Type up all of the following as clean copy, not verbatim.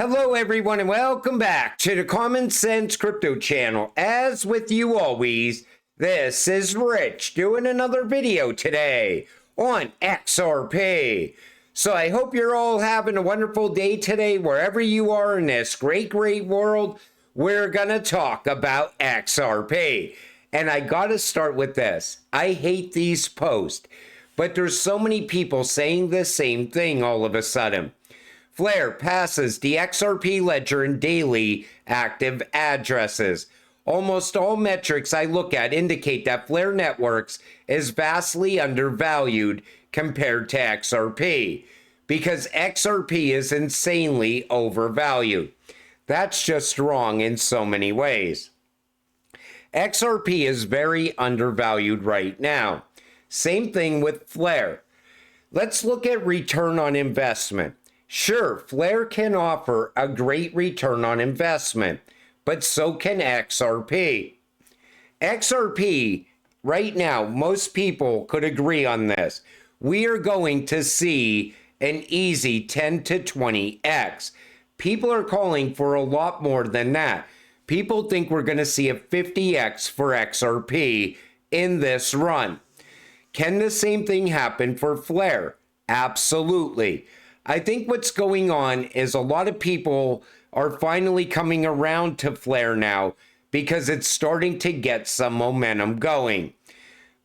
Hello everyone and welcome back to the Common Sense Crypto channel. As with you always, this is Rich doing another video today on XRP. So I hope you're all having a wonderful day today wherever you are in this great world. We're gonna talk about XRP. And I gotta start with this. I hate these posts, but there's so many people saying the same thing all of a sudden. Flare passes the XRP ledger in daily active addresses. Almost all metrics I look at indicate that Flare Networks is vastly undervalued compared to XRP because XRP is insanely overvalued. That's just wrong in so many ways. XRP is very undervalued right now. Same thing with Flare. Let's look at return on investment. Sure, Flare can offer a great return on investment, but so can XRP. XRP, right now, most people could agree on this. We are going to see an easy 10 to 20x. People are calling for a lot more than that. People think we're going to see a 50x for XRP in this run. Can the same thing happen for Flare? Absolutely. I think what's going on is a lot of people are finally coming around to Flare now because it's starting to get some momentum going.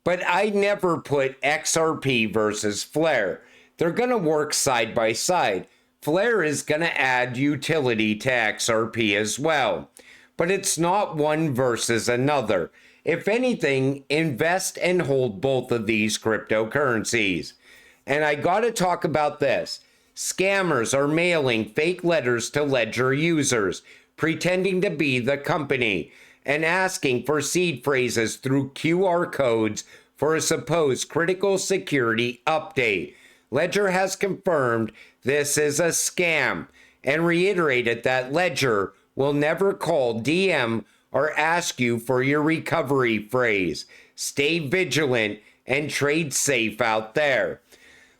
But I never put XRP versus Flare. They're going to work side by side. Flare is going to add utility to XRP as well. But it's not one versus another. If anything, invest and hold both of these cryptocurrencies. And I got to talk about this. Scammers are mailing fake letters to Ledger users, pretending to be the company, and asking for seed phrases through QR codes for a supposed critical security update. Ledger has confirmed this is a scam and reiterated that Ledger will never call, DM, or ask you for your recovery phrase. Stay vigilant and trade safe out there.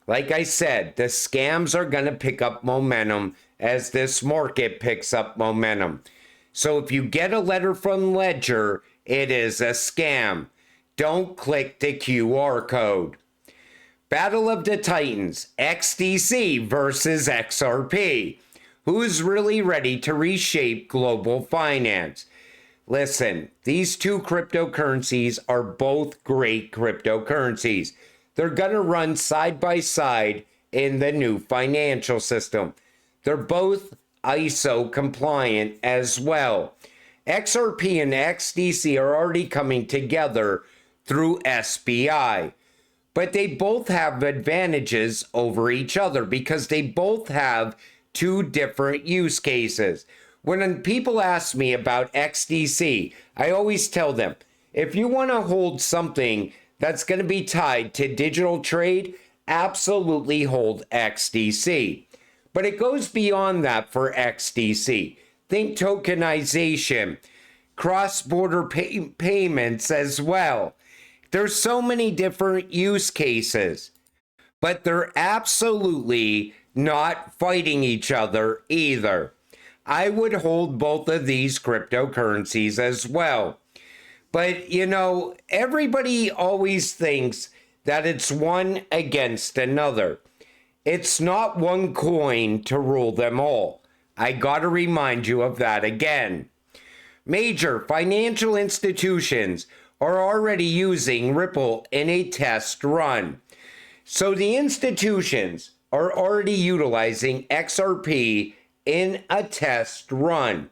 Like I said, the scams are going to pick up momentum as this market picks up momentum. So if you get a letter from Ledger, it is a scam. Don't click the QR code. Battle of the Titans, XDC versus XRP. Who's really ready to reshape global finance? Listen, these two cryptocurrencies are both great cryptocurrencies. They're going to run side by side in the new financial system. They're both ISO compliant as well. XRP and XDC are already coming together through SBI. But they both have advantages over each other because they both have two different use cases. When people ask me about XDC, I always tell them, if you want to hold something that's going to be tied to digital trade, absolutely hold XDC. But it goes beyond that for XDC. Think tokenization, cross-border payments as well. There's so many different use cases, but they're absolutely not fighting each other either. I would hold both of these cryptocurrencies as well. But, you know, everybody always thinks that it's one against another. It's not one coin to rule them all. I gotta remind you of that again. Major financial institutions are already using Ripple in a test run. So the institutions are already utilizing XRP in a test run.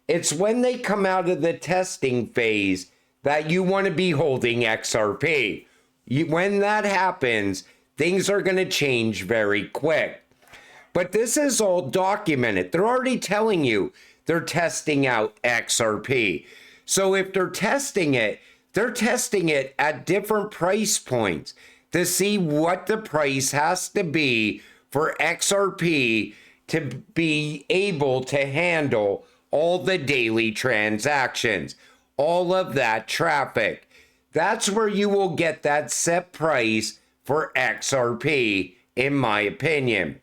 It's when they come out of the testing phase that you want to be holding XRP. When that happens, things are going to change very quick. But this is all documented. They're already telling you they're testing out XRP. So if they're testing it at different price points to see what the price has to be for XRP to be able to handle all the daily transactions, all of that traffic. That's where you will get that set price for XRP, in my opinion.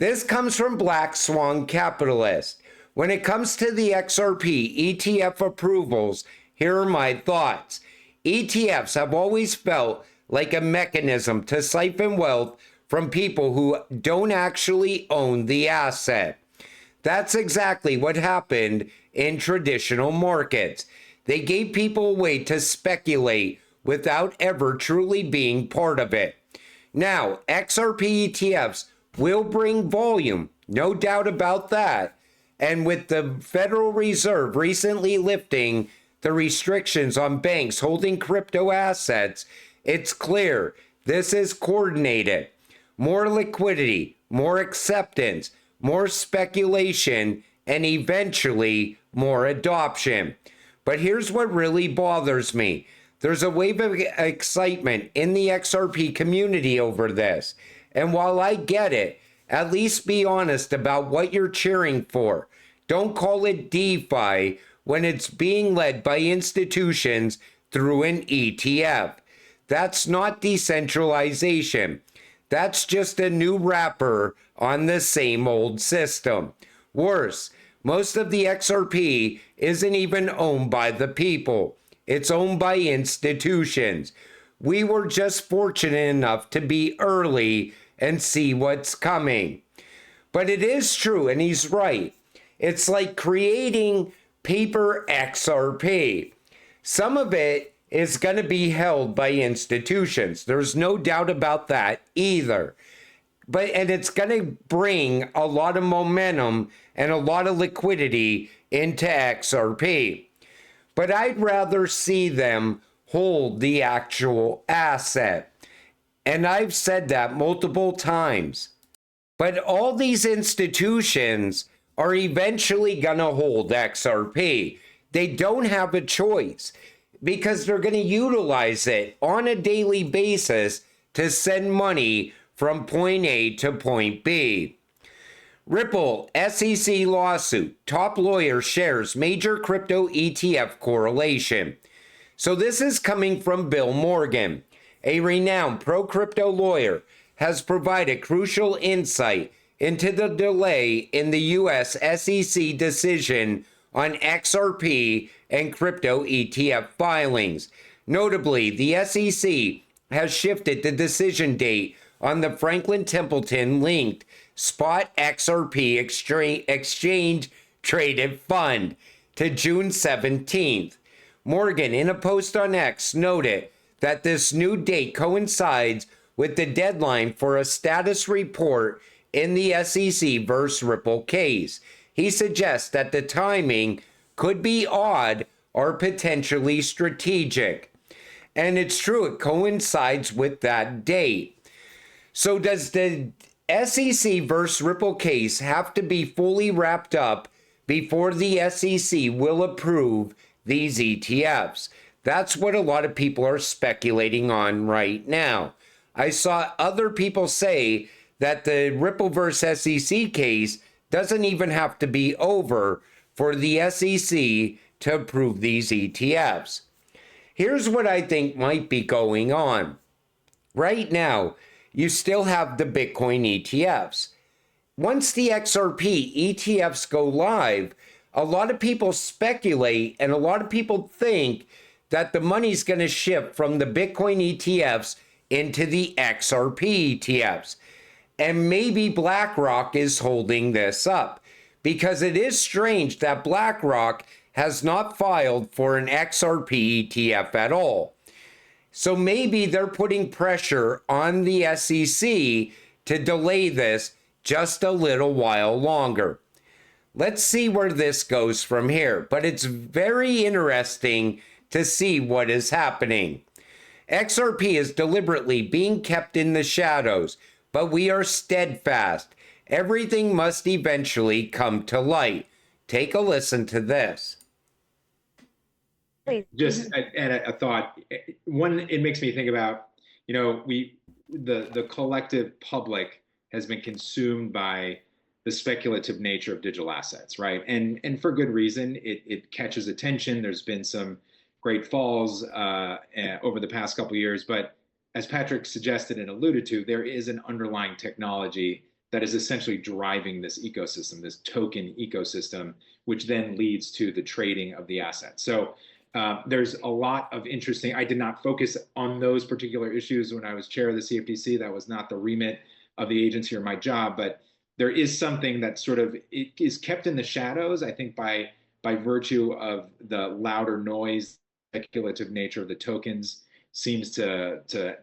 This comes from Black Swan Capitalist. When it comes to the XRP ETF approvals, here are my thoughts. ETFs have always felt like a mechanism to siphon wealth from people who don't actually own the asset. That's exactly what happened in traditional markets. They gave people a way to speculate without ever truly being part of it. Now, XRP ETFs will bring volume, no doubt about that. And with the Federal Reserve recently lifting the restrictions on banks holding crypto assets, it's clear this is coordinated. More liquidity, more acceptance, more speculation, and eventually more adoption. But here's what really bothers me. There's a wave of excitement in the XRP community over this. And while I get it, at least be honest about what you're cheering for. Don't call it DeFi when it's being led by institutions through an ETF. That's not decentralization. That's just a new wrapper on the same old system. Worse, most of the XRP isn't even owned by the people. It's owned by institutions. We were just fortunate enough to be early and see what's coming. But it is true, and he's right. It's like creating paper XRP. Some of it is going to be held by institutions. There's no doubt about that either. And it's going to bring a lot of momentum and a lot of liquidity into XRP. But I'd rather see them hold the actual asset. And I've said that multiple times. But all these institutions are eventually going to hold XRP. They don't have a choice because they're going to utilize it on a daily basis to send money from point A to point B. Ripple SEC lawsuit. Top lawyer shares major crypto ETF correlation. So this is coming from Bill Morgan, a renowned pro-crypto lawyer, has provided crucial insight into the delay in the U.S. SEC decision on XRP and crypto ETF filings. Notably, the SEC has shifted the decision date on the Franklin Templeton linked spot XRP exchange traded fund to June 17th. Morgan, in a post on X, noted that this new date coincides with the deadline for a status report in the SEC versus Ripple case. He suggests that the timing could be odd or potentially strategic. And it's true, it coincides with that date. So does the SEC versus Ripple case have to be fully wrapped up before the SEC will approve these ETFs? That's what a lot of people are speculating on right now. I saw other people say that the Ripple versus SEC case doesn't even have to be over for the SEC to approve these ETFs. Here's what I think might be going on. Right now, you still have the Bitcoin ETFs. Once the XRP ETFs go live, a lot of people speculate and a lot of people think that the money's going to shift from the Bitcoin ETFs into the XRP ETFs. And maybe BlackRock is holding this up because it is strange that BlackRock has not filed for an XRP ETF at all. So maybe they're putting pressure on the SEC to delay this just a little while longer. Let's see where this goes from here, but it's very interesting to see what is happening. XRP is deliberately being kept in the shadows, but we are steadfast. Everything must eventually come to light. Take a listen to this. Just and a thought. One, it makes me think about, the collective public has been consumed by the speculative nature of digital assets, right? And for good reason. It catches attention. There's been some great falls over the past couple of years, but as Patrick suggested and alluded to, there is an underlying technology that is essentially driving this ecosystem, this token ecosystem, which then leads to the trading of the asset. So there's a lot of interesting. I did not focus on those particular issues when I was chair of the CFTC. That was not the remit of the agency or my job, but there is something that sort of it is kept in the shadows, I think, by virtue of the louder noise, speculative nature of the tokens seems to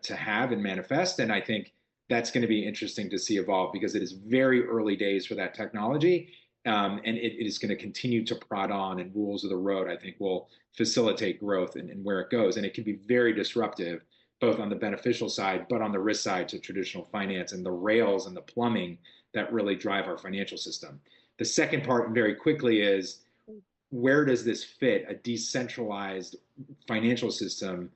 have and manifest. And I think that's going to be interesting to see evolve, because it is very early days for that technology. And it is going to continue to prod on, and rules of the road, I think, will facilitate growth and where it goes. And it can be very disruptive, both on the beneficial side, but on the risk side to traditional finance and the rails and the plumbing that really drive our financial system. The second part, very quickly, is where does this fit, a decentralized financial system,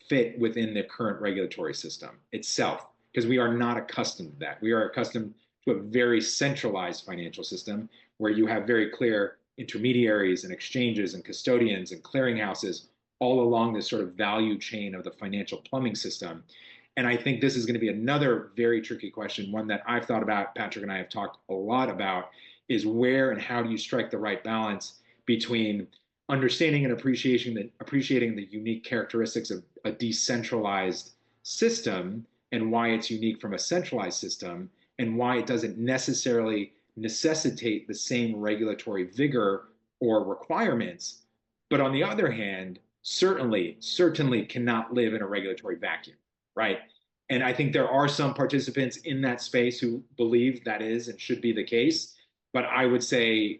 fit within the current regulatory system itself? Because we are not accustomed to that. We are accustomed to a very centralized financial system where you have very clear intermediaries and exchanges and custodians and clearinghouses all along this sort of value chain of the financial plumbing system. And I think this is going to be another very tricky question, one that I've thought about, Patrick and I have talked a lot about, is where and how do you strike the right balance between understanding and appreciating the unique characteristics of a decentralized system and why it's unique from a centralized system, and why it doesn't necessarily necessitate the same regulatory vigor or requirements, but on the other hand, certainly cannot live in a regulatory vacuum, right? And I think there are some participants in that space who believe that is and should be the case. But I would say,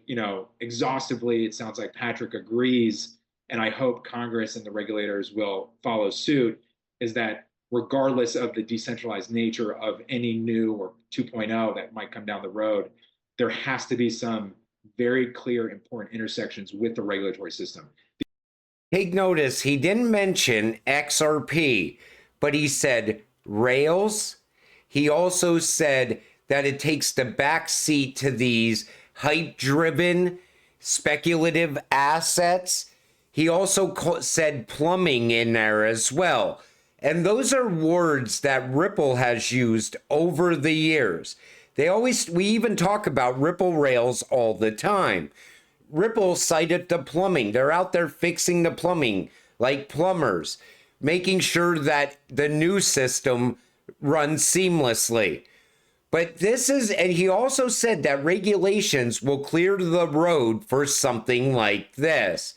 exhaustively, it sounds like Patrick agrees, and I hope Congress and the regulators will follow suit, is that regardless of the decentralized nature of any new or 2.0 that might come down the road, there has to be some very clear, important intersections with the regulatory system. Take notice, he didn't mention XRP, but he said rails. He also said that it takes the back seat to these hype-driven, speculative assets. He also said plumbing in there as well. And those are words that Ripple has used over the years. We even talk about Ripple rails all the time. Ripple cited the plumbing. They're out there fixing the plumbing like plumbers, making sure that the new system runs seamlessly. But and he also said that regulations will clear the road for something like this.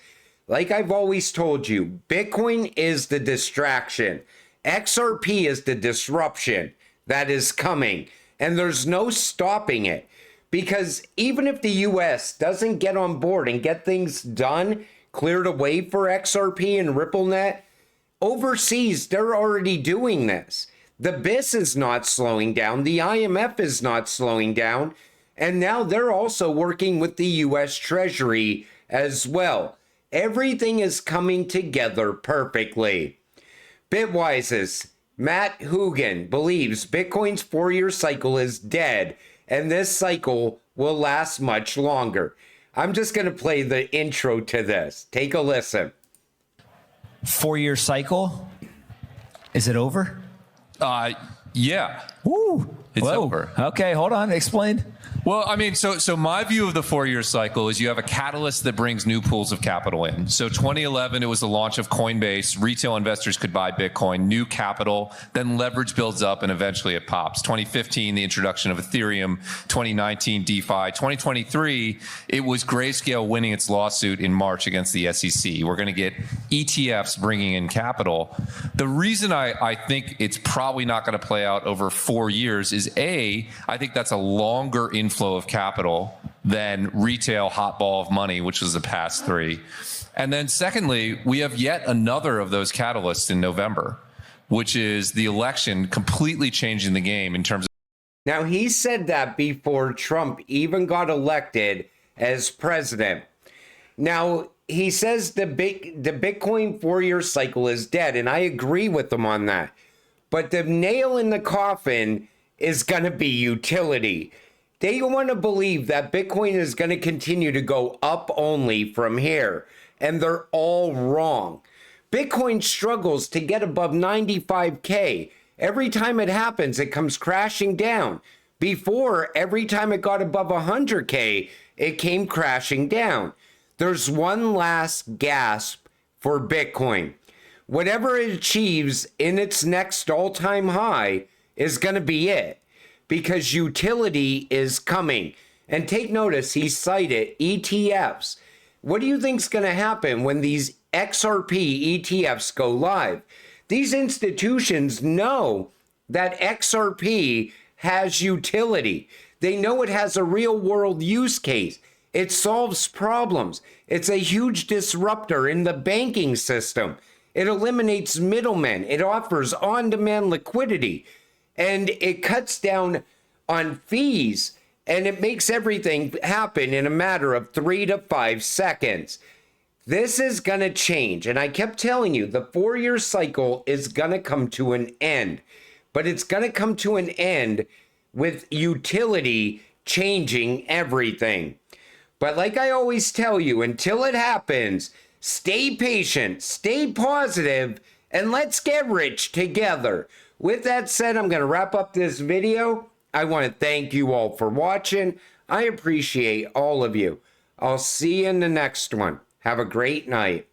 Like I've always told you, Bitcoin is the distraction. XRP is the disruption that is coming, and there's no stopping it. Because even if the US doesn't get on board and get things done, cleared away for XRP and RippleNet, overseas, they're already doing this. The BIS is not slowing down. The IMF is not slowing down. And now they're also working with the US Treasury as well. Everything is coming together perfectly. Bitwise's Matt Hoogan believes Bitcoin's 4-year cycle is dead, and this cycle will last much longer. I'm just going to play the intro to this. Take a listen. 4-year cycle? Is it over? Yeah. Woo. It's over. Okay, hold on. Explain. Well, I mean, so my view of the 4-year cycle is you have a catalyst that brings new pools of capital in. So 2011, it was the launch of Coinbase. Retail investors could buy Bitcoin, new capital, then leverage builds up and eventually it pops. 2015, the introduction of Ethereum. 2019, DeFi. 2023, it was Grayscale winning its lawsuit in March against the SEC. We're going to get ETFs bringing in capital. The reason I think it's probably not going to play out over 4 years is I think that's a longer inflow of capital than retail hot ball of money, which was the past 3. And then secondly, we have yet another of those catalysts in November, which is the election completely changing the game in terms of. Now, he said that before Trump even got elected as president. Now, he says the Bitcoin 4-year cycle is dead, and I agree with him on that. But the nail in the coffin is going to be utility. They want to believe that Bitcoin is going to continue to go up only from here, and they're all wrong. Bitcoin struggles to get above 95K. Every time it happens, it comes crashing down. Before, every time it got above 100K, it came crashing down. There's one last gasp for Bitcoin. Whatever it achieves in its next all-time high is going to be it, because utility is coming. And take notice, he cited ETFs. What do you think is going to happen when these XRP ETFs go live? These institutions know that XRP has utility. They know it has a real world use case. It solves problems. It's a huge disruptor in the banking system. It eliminates middlemen. It offers on-demand liquidity, and it cuts down on fees, and it makes everything happen in a matter of 3 to 5 seconds. This is going to change, and I kept telling you the 4-year cycle is going to come to an end, but it's going to come to an end with utility changing everything. But like I always tell you, until it happens, stay patient, stay positive, and let's get rich together. With that said, I'm going to wrap up this video. I want to thank you all for watching. I appreciate all of you. I'll see you in the next one. Have a great night.